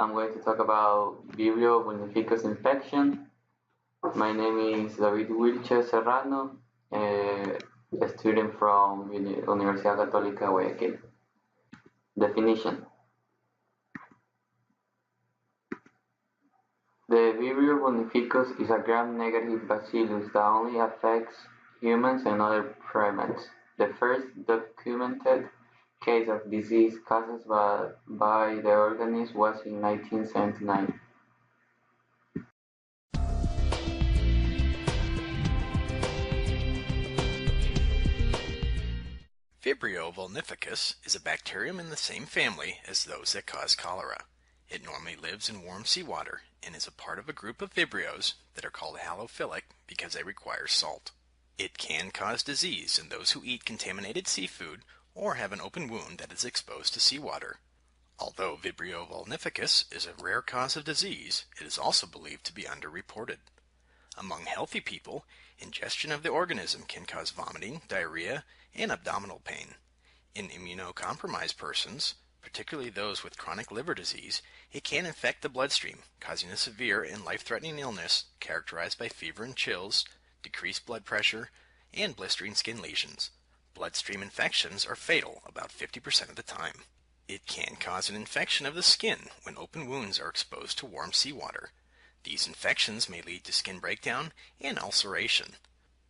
I'm going to talk about Vibrio vulnificus infection. My name is David Wilche Serrano, a student from Universidad Católica de Guayaquil. Definition. The Vibrio vulnificus is a gram-negative bacillus that only affects humans and other primates. The first documented case of disease caused by the organism was in 1979. Vibrio vulnificus is a bacterium in the same family as those that cause cholera. It normally lives in warm seawater and is a part of a group of vibrios that are called halophilic because they require salt. It can cause disease in those who eat contaminated seafood or have an open wound that is exposed to seawater. Although Vibrio vulnificus is a rare cause of disease, it is also believed to be underreported. Among healthy people, ingestion of the organism can cause vomiting, diarrhea, and abdominal pain. In immunocompromised persons, particularly those with chronic liver disease, it can infect the bloodstream, causing a severe and life-threatening illness characterized by fever and chills, decreased blood pressure, and blistering skin lesions. Bloodstream infections are fatal about 50% of the time. It can cause an infection of the skin when open wounds are exposed to warm seawater. These infections may lead to skin breakdown and ulceration.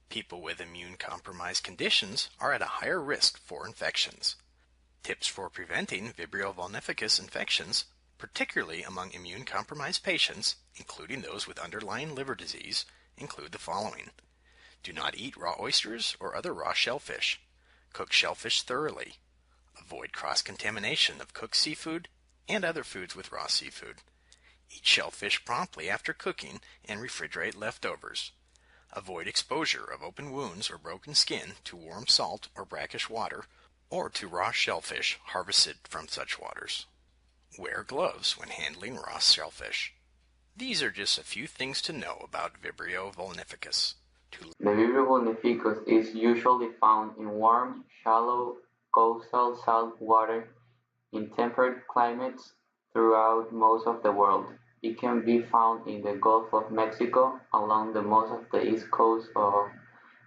People with immune-compromised conditions are at a higher risk for infections. Tips for preventing Vibrio vulnificus infections, particularly among immune-compromised patients, including those with underlying liver disease, include the following. Do not eat raw oysters or other raw shellfish. Cook shellfish thoroughly. Avoid cross-contamination of cooked seafood and other foods with raw seafood. Eat shellfish promptly after cooking and refrigerate leftovers. Avoid exposure of open wounds or broken skin to warm salt or brackish water or to raw shellfish harvested from such waters. Wear gloves when handling raw shellfish. These are just a few things to know about Vibrio vulnificus. The Vibrio vulnificus is usually found in warm, shallow, coastal salt water in temperate climates throughout most of the world. It can be found in the Gulf of Mexico, along the most of the east coast of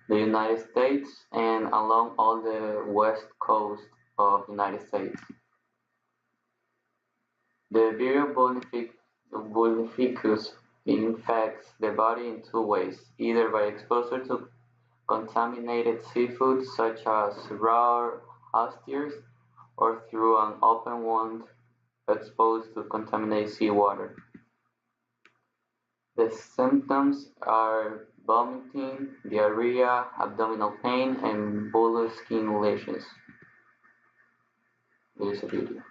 the United States, and along all the west coast of the United States. The Vibrio vulnificus infects the body in two ways, either by exposure to contaminated seafood such as raw oysters or through an open wound exposed to contaminated seawater. The symptoms are vomiting, diarrhea, abdominal pain, and bullous skin lesions. There is a video.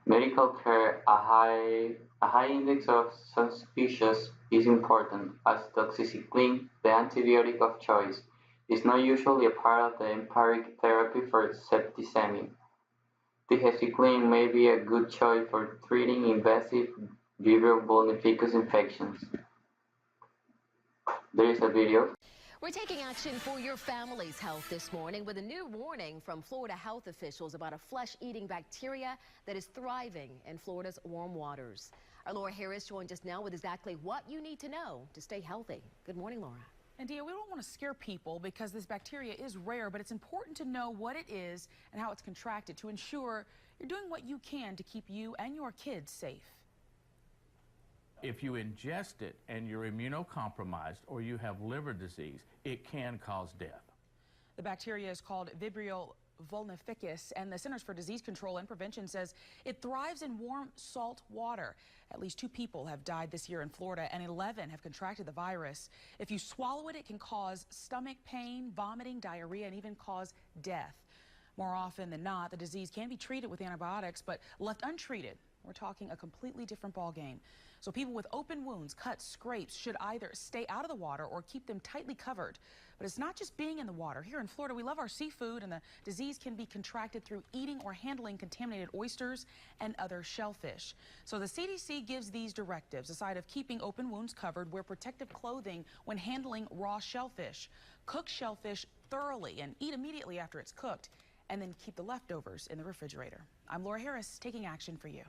Medical care, a high index of suspicion is important, as doxycycline, the antibiotic of choice, is not usually a part of the empiric therapy for septicemia. Doxycycline may be a good choice for treating invasive vibrio vulnificus infections. There is a video. We're taking action for your family's health this morning with a new warning from Florida health officials about a flesh-eating bacteria that is thriving in Florida's warm waters. Our Laura Harris joins us now with exactly what you need to know to stay healthy. Good morning, Laura. And Dia, we don't want to scare people because this bacteria is rare, but it's important to know what it is and how it's contracted to ensure you're doing what you can to keep you and your kids safe. If you ingest it and you're immunocompromised or you have liver disease, it can cause death. The bacteria is called Vibrio vulnificus, and the Centers for Disease Control and Prevention says it thrives in warm, salt water. At least 2 people have died this year in Florida, and 11 have contracted the virus. If you swallow it, it can cause stomach pain, vomiting, diarrhea, and even cause death. More often than not, the disease can be treated with antibiotics, but left untreated, we're talking a completely different ballgame. So people with open wounds, cuts, scrapes should either stay out of the water or keep them tightly covered. But it's not just being in the water. Here in Florida, we love our seafood, and the disease can be contracted through eating or handling contaminated oysters and other shellfish. So the CDC gives these directives, aside of keeping open wounds covered, wear protective clothing when handling raw shellfish. Cook shellfish thoroughly and eat immediately after it's cooked, and then keep the leftovers in the refrigerator. I'm Laura Harris, taking action for you.